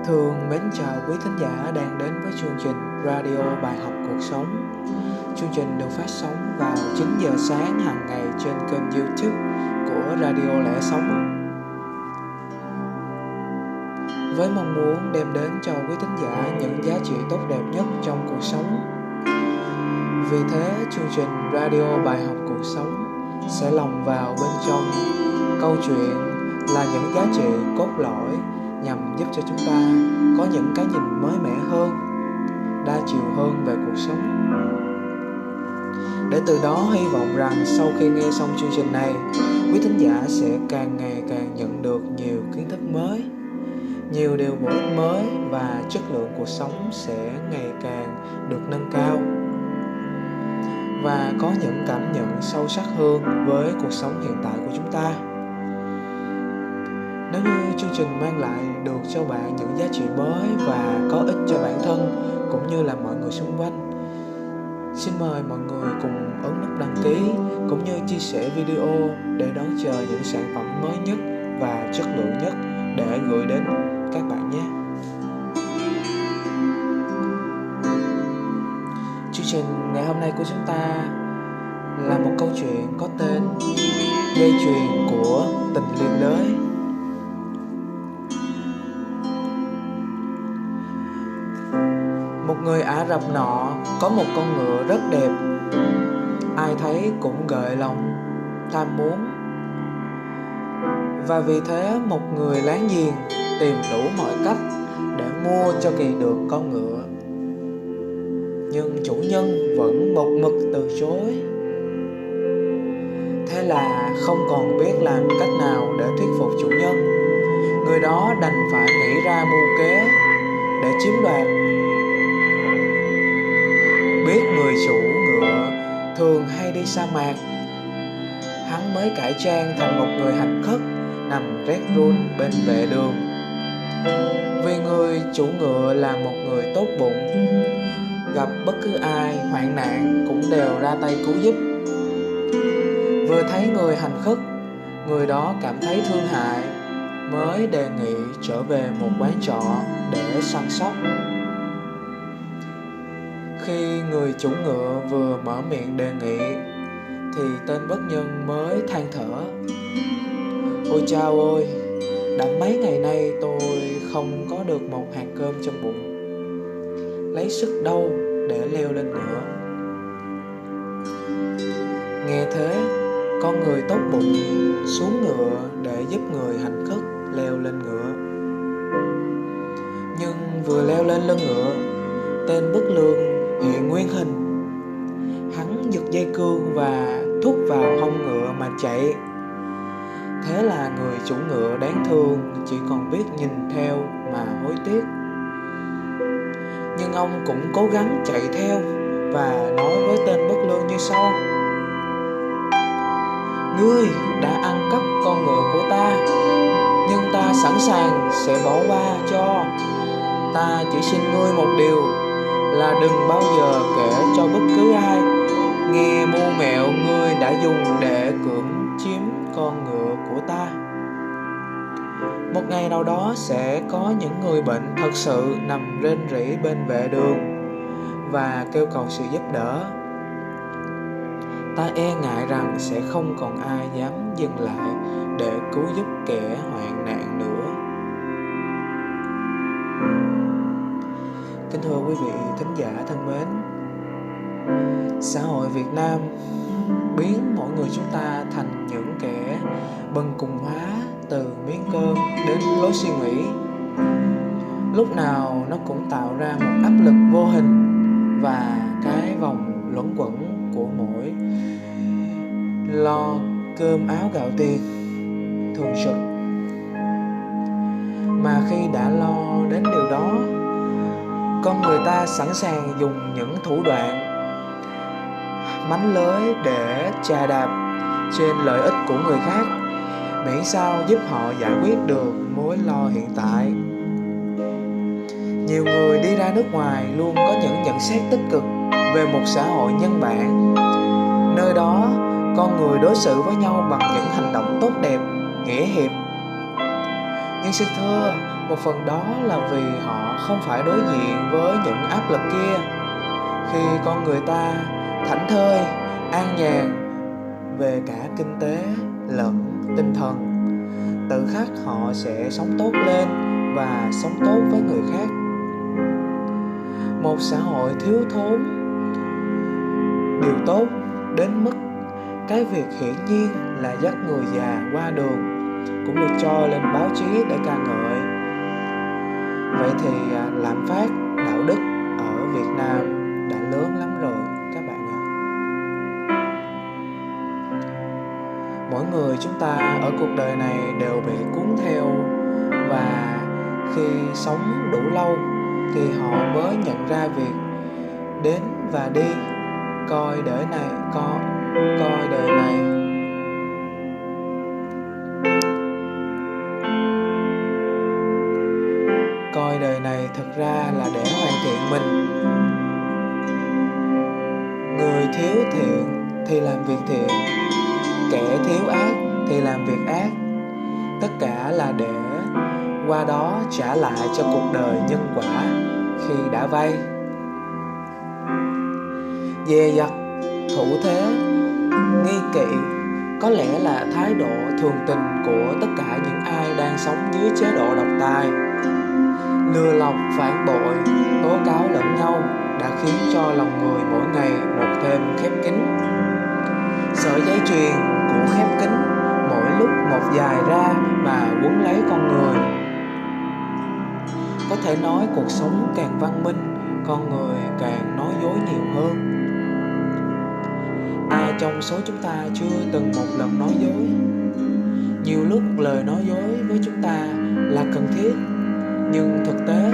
Thương mến chào quý thính giả đang đến với chương trình Radio Bài học cuộc sống. Chương trình được phát sóng vào 9 giờ sáng hàng ngày trên kênh YouTube của Radio Lẽ Sống, với mong muốn đem đến cho quý thính giả những giá trị tốt đẹp nhất trong cuộc sống. Vì thế, chương trình Radio Bài học cuộc sống sẽ lồng vào bên trong câu chuyện là những giá trị cốt lõi nhằm giúp cho chúng ta có những cái nhìn mới mẻ hơn, đa chiều hơn về cuộc sống. Để từ đó hy vọng rằng sau khi nghe xong chương trình này, quý thính giả sẽ càng ngày càng nhận được nhiều kiến thức mới, nhiều điều bổ ích mới, và chất lượng cuộc sống sẽ ngày càng được nâng cao và có những cảm nhận sâu sắc hơn với cuộc sống hiện tại của chúng ta. Nếu như chương trình mang lại được cho bạn những giá trị mới và có ích cho bản thân cũng như là mọi người xung quanh, xin mời mọi người cùng ấn nút đăng ký cũng như chia sẻ video để đón chờ những sản phẩm mới nhất và chất lượng nhất để gửi đến các bạn nhé. Chương trình ngày hôm nay của chúng ta là một câu chuyện có tên Dây chuyền của tình liên đới. Một người Ả Rập nọ có một con ngựa rất đẹp, ai thấy cũng gợi lòng tham muốn. Và vì thế một người láng giềng tìm đủ mọi cách để mua cho kỳ được con ngựa. Nhưng chủ nhân vẫn một mực từ chối. Thế là không còn biết làm cách nào để thuyết phục chủ nhân. Người đó đành phải nghĩ ra mưu kế để chiếm đoạt. Biết người chủ ngựa thường hay đi sa mạc, hắn mới cải trang thành một người hành khất nằm rét run bên vệ đường. Vì người chủ ngựa là một người tốt bụng, gặp bất cứ ai hoạn nạn cũng đều ra tay cứu giúp. Vừa thấy người hành khất, người đó cảm thấy thương hại, mới đề nghị trở về một quán trọ để săn sóc. Khi người chủ ngựa vừa mở miệng đề nghị thì tên bất nhân mới than thở: Ôi chao ơi, đã mấy ngày nay tôi không có được một hạt cơm trong bụng, lấy sức đâu để leo lên ngựa. Nghe thế, con người tốt bụng xuống ngựa để giúp người hành khất leo lên ngựa. Nhưng vừa leo lên lưng ngựa, tên bất lương hiện nguyên hình. Hắn giật dây cương và thúc vào hông ngựa mà chạy. Thế là người chủ ngựa đáng thương chỉ còn biết nhìn theo mà hối tiếc. Nhưng ông cũng cố gắng chạy theo và nói với tên bất lương như sau: Ngươi đã ăn cắp con ngựa của ta, nhưng ta sẵn sàng sẽ bỏ qua cho. Ta chỉ xin ngươi một điều là đừng bao giờ kể cho bất cứ ai nghe mưu mẹo ngươi đã dùng để cưỡng chiếm con ngựa của ta. Một ngày nào đó sẽ có những người bệnh thật sự nằm rên rỉ bên vệ đường và kêu cầu sự giúp đỡ. Ta e ngại rằng sẽ không còn ai dám dừng lại để cứu giúp kẻ hoạn nạn nữa. Kính thưa quý vị thính giả thân mến, xã hội Việt Nam biến mỗi người chúng ta thành những kẻ bần cùng hóa, từ miếng cơm đến lối suy nghĩ. Lúc nào nó cũng tạo ra một áp lực vô hình và cái vòng luẩn quẩn của mỗi lo cơm áo gạo tiền thường trực. Mà khi đã lo đến điều đó, con người ta sẵn sàng dùng những thủ đoạn mánh lới để chà đạp trên lợi ích của người khác, miễn sao giúp họ giải quyết được mối lo hiện tại. Nhiều người đi ra nước ngoài luôn có những nhận xét tích cực về một xã hội nhân bản, nơi đó con người đối xử với nhau bằng những hành động tốt đẹp, nghĩa hiệp. Nhưng xin thưa, Một phần đó là vì họ không phải đối diện với những áp lực kia. Khi con người ta thảnh thơi, an nhàn về cả kinh tế lẫn tinh thần, tự khắc họ sẽ sống tốt lên và sống tốt với người khác. Một xã hội thiếu thốn điều tốt đến mức cái việc hiển nhiên là dắt người già qua đường cũng được cho lên báo chí để ca ngợi. Vậy thì lạm phát đạo đức ở Việt Nam đã lớn lắm rồi các bạn ạ. Mỗi người chúng ta ở cuộc đời này đều bị cuốn theo, và khi sống đủ lâu thì họ mới nhận ra việc đến và đi, coi đời này thực ra là để hoàn thiện mình. Người thiếu thiện thì làm việc thiện, kẻ thiếu ác thì làm việc ác, tất cả là để qua đó trả lại cho cuộc đời nhân quả khi đã vay. Dè dặt, thủ thế, nghi kỵ có lẽ là thái độ thường tình của tất cả những ai đang sống dưới chế độ độc tài. Lừa lọc, phản bội, tố cáo lẫn nhau đã khiến cho lòng người mỗi ngày một thêm khép kín. Sợi dây chuyền của khép kín mỗi lúc một dài ra mà quấn lấy con người. Có thể nói cuộc sống càng văn minh, con người càng nói dối nhiều hơn. Ai trong số chúng ta chưa từng một lần nói dối? Nhiều lúc lời nói dối với chúng ta là cần thiết, nhưng thực tế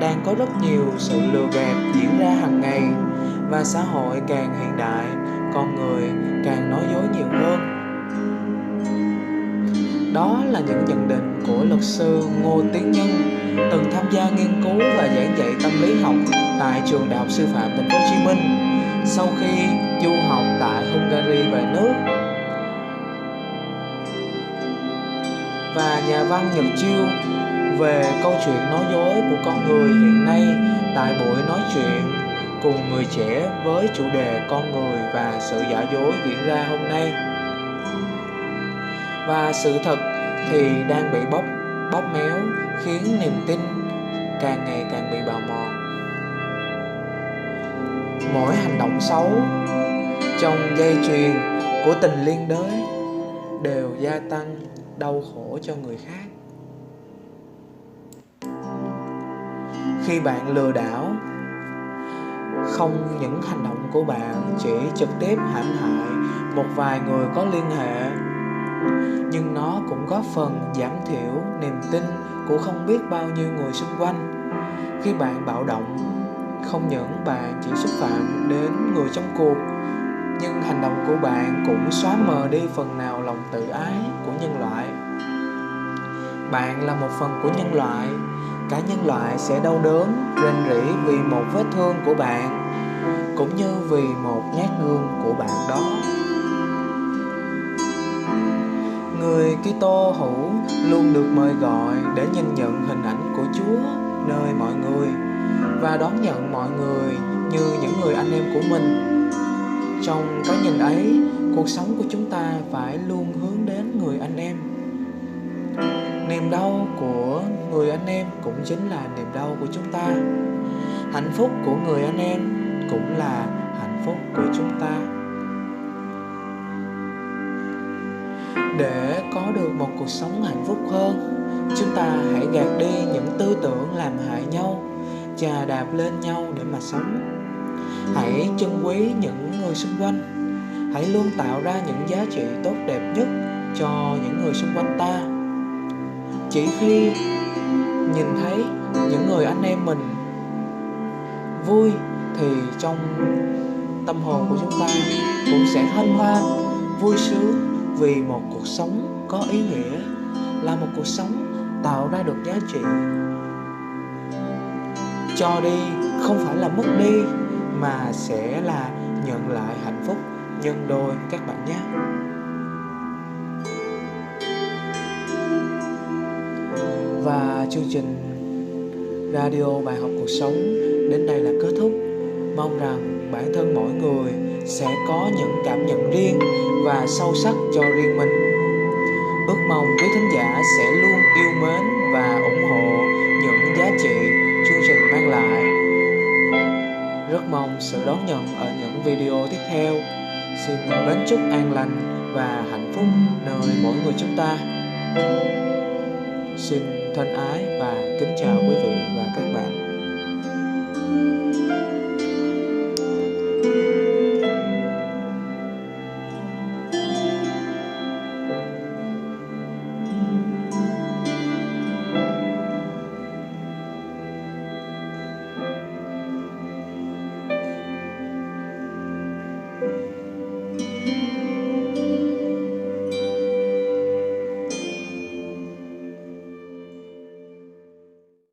đang có rất nhiều sự lừa gạt diễn ra hàng ngày, và xã hội càng hiện đại, con người càng nói dối nhiều hơn. Đó là những nhận định của luật sư Ngô Tiến Nhân, từng tham gia nghiên cứu và giảng dạy tâm lý học tại trường Đại học Sư phạm Thành phố Hồ Chí Minh sau khi du học tại Hungary về nước. Và nhà văn Nhật Chiêu về câu chuyện nói dối của con người hiện nay tại buổi nói chuyện cùng người trẻ với chủ đề con người và sự giả dối diễn ra hôm nay. Và sự thật thì đang bị bóp méo, khiến niềm tin càng ngày càng bị bào mòn. Mỗi hành động xấu trong dây chuyền của tình liên đới đều gia tăng đau khổ cho người khác. Khi bạn lừa đảo, không những hành động của bạn chỉ trực tiếp hãm hại một vài người có liên hệ, nhưng nó cũng góp phần giảm thiểu niềm tin của không biết bao nhiêu người xung quanh. Khi bạn bạo động, không những bạn chỉ xúc phạm đến người trong cuộc, nhưng hành động của bạn cũng xóa mờ đi phần nào lòng tự ái của nhân loại. Bạn là một phần của nhân loại, cả nhân loại sẽ đau đớn, rên rỉ vì một vết thương của bạn, cũng như vì một nhát gươm của bạn đó. Người Kitô hữu luôn được mời gọi để nhìn nhận hình ảnh của Chúa nơi mọi người và đón nhận mọi người như những người anh em của mình. Trong cái nhìn ấy, cuộc sống của chúng ta phải luôn hướng đến người anh em. Niềm đau của người anh em cũng chính là niềm đau của chúng ta. Hạnh phúc của người anh em cũng là hạnh phúc của chúng ta. Để có được một cuộc sống hạnh phúc hơn, chúng ta hãy gạt đi những tư tưởng làm hại nhau, chà đạp lên nhau để mà sống. Hãy trân quý những người xung quanh. Hãy luôn tạo ra những giá trị tốt đẹp nhất cho những người xung quanh ta. Chỉ khi nhìn thấy những người anh em mình vui thì trong tâm hồn của chúng ta cũng sẽ hân hoan, vui sướng vì một cuộc sống có ý nghĩa, là một cuộc sống tạo ra được giá trị. Cho đi không phải là mất đi, mà sẽ là nhận lại hạnh phúc nhân đôi các bạn nhé. Và chương trình radio bài học cuộc sống đến đây là kết thúc. Mong rằng bản thân mỗi người sẽ có những cảm nhận riêng và sâu sắc cho riêng mình. Ước mong quý thính giả sẽ luôn yêu mến và ủng hộ những giá trị chương trình mang lại. Rất mong sự đón nhận ở những video tiếp theo. Xin mến chúc an lành và hạnh phúc nơi mỗi người chúng ta. Xin thân ái và kính chào quý vị và các bạn.